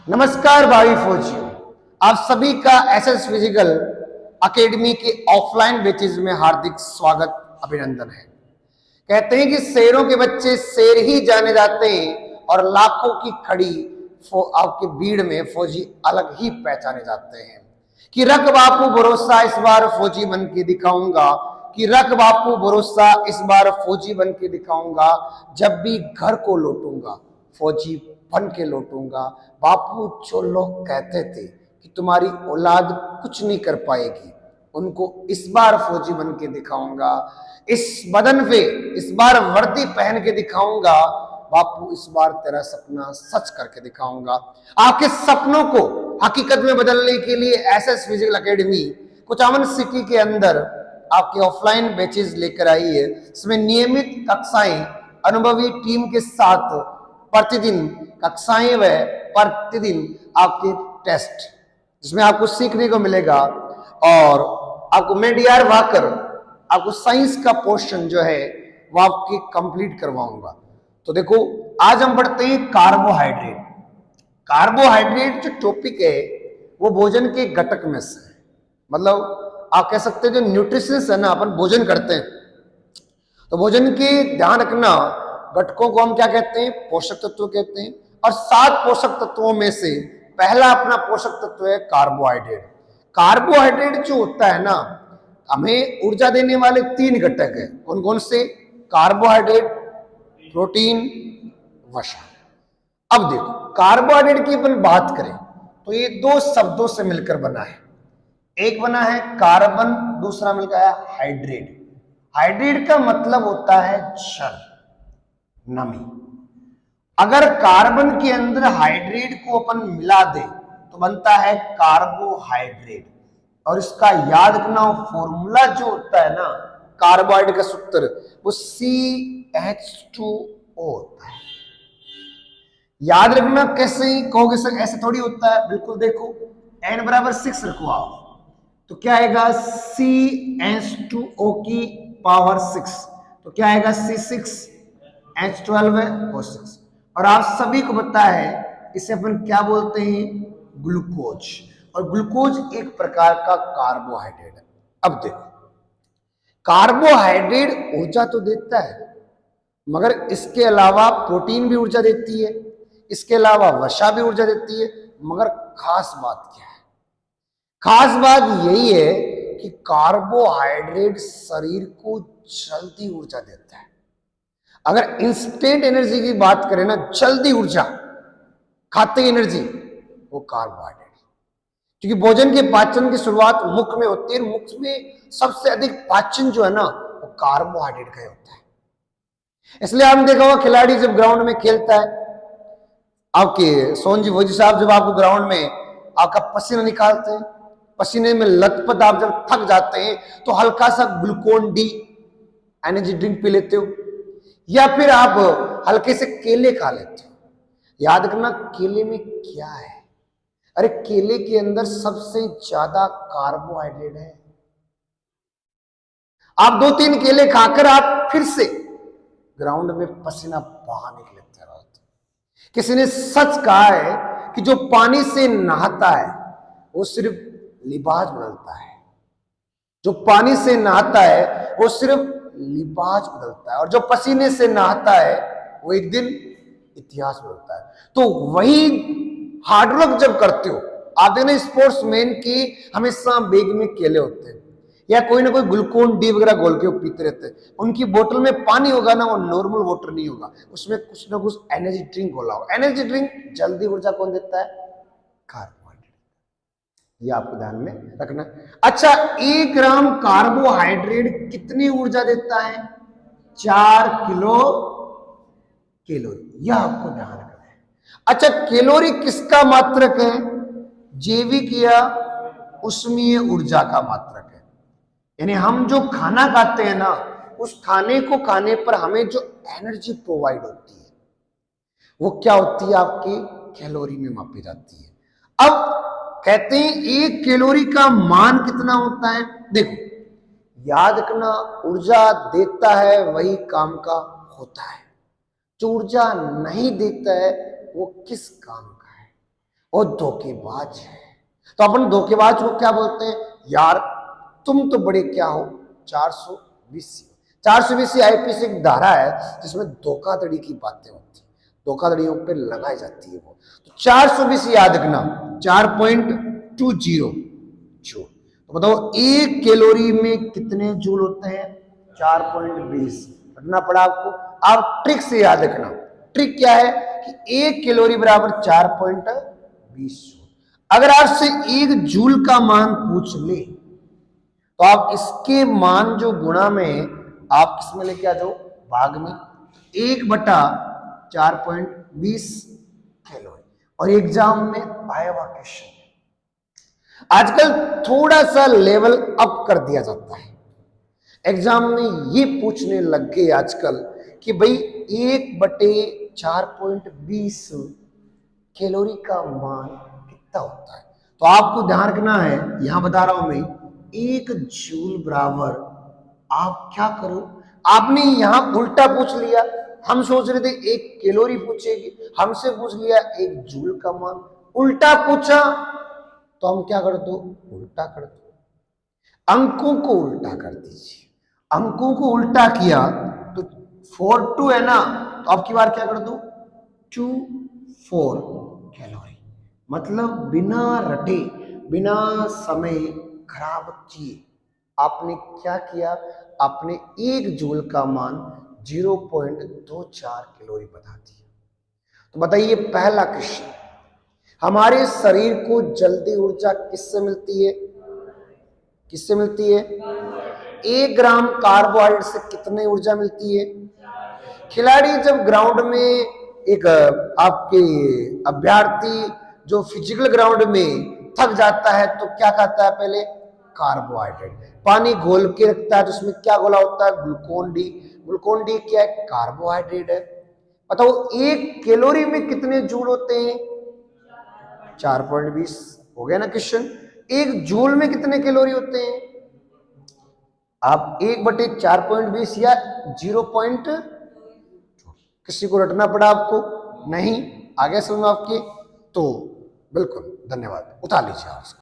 नमस्कार भाई फौजियों, आप सभी का एसएस फिजिकल एकेडमी के ऑफलाइन बैचेज में हार्दिक स्वागत अभिनंदन है। कहते हैं कि शेरों के बच्चे शेर ही जाने जाते हैं और लाखों की खड़ी आपके भीड़ में फौजी अलग ही पहचाने जाते हैं। कि रख बापू भरोसा इस बार फौजी बन के दिखाऊंगा, कि रख बापू भरोसा इस बार फौजी बन के दिखाऊंगा, जब भी घर को लौटूंगा फौजी बन के लौटूंगा। बापू जो लोग कहते थे कि तुम्हारी औलाद कुछ नहीं कर पाएगी, उनको इस बार फौजी बन के दिखाऊंगा, इस बदन पे इस बार वर्दी पहन के दिखाऊंगा। बापू इस बार तेरा सपना सच करके दिखाऊंगा। आपके सपनों को हकीकत में बदलने के लिए SS physical academy Kuchaman city के अंदर आपके ऑफलाइन बैचेज लेकर आई है। इसमें नियमित कक्षाएं अनुभवी टीम के साथ प्रतिदिन कक्षाएं व प्रतिदिन आपके टेस्ट, जिसमें आपको सीखने को मिलेगा और आपको मेडियार वाकर आपको साइंस का पोर्शन जो है वो आपके कंप्लीट करवाऊंगा। तो देखो, आज हम पढ़ते हैं कार्बोहाइड्रेट। कार्बोहाइड्रेट जो टॉपिक है वो भोजन के घटक में से है। मतलब आप कह सकते हैं जो न्यूट्रिशंस है ना, अपन भोजन करते हैं तो भोजन के ध्यान रखना, घटकों को हम क्या कहते हैं? पोषक तत्व कहते हैं। और 7 पोषक तत्वों में से पहला अपना पोषक तत्व है कार्बोहाइड्रेट। कार्बोहाइड्रेट जो होता है ना, हमें ऊर्जा देने वाले 3 घटक है। कौन कौन से? कार्बोहाइड्रेट, प्रोटीन, वसा। अब देखो, कार्बोहाइड्रेट की अपन बात करें तो ये 2 शब्दों से मिलकर बना है। एक बना है कार्बन, दूसरा मिलकर है हाइड्रेट। हाइड्रेट का मतलब होता है जल, नमी। अगर कार्बन के अंदर हाइड्रेट को अपन मिला दे तो बनता है कार्बोहाइड्रेट। और इसका याद रखना फॉर्मूला जो होता है ना कार्बोहाइड्रेट का सूत्र, वो CH2O होता है। याद रखना कैसे ही कहोगे सर ऐसे थोड़ी होता है, बिल्कुल देखो n बराबर 6 रखो आप, तो क्या आएगा CH2O की पावर 6, तो क्या आएगा C6H12O6। और आप सभी को पता है इसे अपन क्या बोलते हैं? ग्लूकोज। और ग्लूकोज एक प्रकार का कार्बोहाइड्रेट है। अब देखो, कार्बोहाइड्रेट ऊर्जा तो देता है, मगर इसके अलावा प्रोटीन भी ऊर्जा देती है, इसके अलावा वसा भी ऊर्जा देती है। मगर खास बात क्या है? खास बात यही है कि कार्बोहाइड्रेट शरीर को जल्दी ऊर्जा देता है। अगर इंस्टेंट एनर्जी की बात करें ना, जल्दी ऊर्जा खाते ही एनर्जी, वो कार्बोहाइड्रेट। क्योंकि भोजन के पाचन की शुरुआत मुख में होती है। मुख में सबसे अधिक पाचन जो है ना वो कार्बोहाइड्रेट का होता है। इसलिए आपने देखा होगा खिलाड़ी जब ग्राउंड में खेलता है, आपके सोन जी भोजी साहब जब आपको ग्राउंड में आपका पसीना निकालते हैं, पसीने में लथपथ आप जब थक जाते हैं तो हल्का सा ग्लूकोन डी एनर्जी ड्रिंक पी लेते हो, या फिर आप हल्के से केले खा लेते हो। याद रखना केले में क्या है? अरे केले के अंदर सबसे ज्यादा कार्बोहाइड्रेट है। आप 2-3 केले खाकर आप फिर से ग्राउंड में पसीना बहा निकलते रहते। किसी ने सच कहा है कि जो पानी से नहाता है वो सिर्फ लिबाज बदलता है, जो पानी से नहाता है वो सिर्फ लिबाज बदलता है, और जो पसीने से नहाता है वो एक दिन इतिहास बदलता है। तो वही हार्डवर्क जब करते हो आप, देखना स्पोर्ट्समैन की हमेशा बैग में केले होते हैं या कोई ना कोई ग्लूकोन डी वगैरह घोल के पीते रहते हैं। उनकी बोतल में पानी होगा ना, वो नॉर्मल वाटर नहीं होगा, उसमें कुछ ना कुछ एनर्जी ड्रिंक घोला होगा। एनर्जी ड्रिंक जल्दी ऊर्जा कौन देता है? कार्बोहाइड्रेट। ये आपको ध्यान में रखना। अच्छा, 1 ग्राम कार्बोहाइड्रेट कितनी ऊर्जा देता है? 4 किलो कैलोरी। यह आपको ध्यान रखना है। अच्छा, कैलोरी किसका मात्रक है? जैविक या उष्मीय ऊर्जा का मात्रक है। यानी हम जो खाना खाते हैं ना, उस खाने को खाने पर हमें जो एनर्जी प्रोवाइड होती है वो क्या होती है? आपकी कैलोरी में मापी जाती है। अब कहते हैं 1 कैलोरी का मान कितना होता है? देखो, याद रखना ऊर्जा देता है वही काम का होता है, जो ऊर्जा नहीं देता है वो किस काम का है? वो धोखेबाज है। तो अपन धोखेबाज को क्या बोलते हैं? यार तुम तो बड़े क्या हो, 420। 420 आईपीसी एक धारा है जिसमें धोखाधड़ी की बातें होती है, धोखाधड़ियों पे लगाई जाती है वो। तो 420 याद रखना, 4.20 जूल। तो बताओ एक कैलोरी में कितने जूल होते हैं? 4.20। रखना पड़ा आपको। आप ट्रिक से याद रखना। ट्रिक क्या है कि एक कैलोरी बराबर 4.20 जूल। अगर आपसे एक जूल का मान पूछ ले तो आप इसके मान जो गुणा में आप किसमें लेके आ जाओ? भाग में। 1/4.20 कैलोरी। और एग्जाम में आया हुआ क्वेश्चन। आजकल थोड़ा सा लेवल अप कर दिया जाता है, एग्जाम में ये पूछने लग गए आजकल कि भाई 1/4.20 कैलोरी का मान कितना होता है। तो आपको ध्यान रखना है, यहां बता रहा हूं मैं, एक जूल बराबर, आप क्या करो, आपने यहां उल्टा पूछ लिया। हम सोच रहे थे एक कैलोरी पूछेगी, हमसे पूछ लिया एक जूल का मान। उल्टा पूछा तो हम क्या कर दो? उल्टा कर दो। अंकों को उल्टा कर दीजिए। अंकों को उल्टा किया तो 4 2 है ना, तो अब की बार क्या कर दो? 2 4 कैलोरी। मतलब बिना रटे, बिना समय खराब किए आपने क्या किया? आपने एक जूल का मान 0.24 कैलोरी बता दिया। तो बताइए पहला क्वेश्चन, हमारे शरीर को जल्दी ऊर्जा किससे मिलती है? किससे मिलती है? 1 ग्राम कार्बोहाइड्रेट से कितनी ऊर्जा मिलती है? खिलाड़ी जब ग्राउंड में, एक आपके अभ्यर्थी जो फिजिकल ग्राउंड में थक जाता है तो क्या खाता है? पहले कार्बोहाइड्रेट। पानी घोल के रखता है तो उसमें क्या घोला होता है? Glucon D. ग्लूकोन डी क्या है? कार्बोहाइड्रेट है। बताओ एक कैलोरी में कितने जूल होते हैं? 4.20। हो गया ना क्वेश्चन। एक जूल में कितने कैलोरी होते हैं? आप 1/4.20 या 0. किसी को रटना पड़ा आपको? नहीं? आगे समझ में आपके? तो बिल्कुल धन्यवाद, उतार लीजिए आप।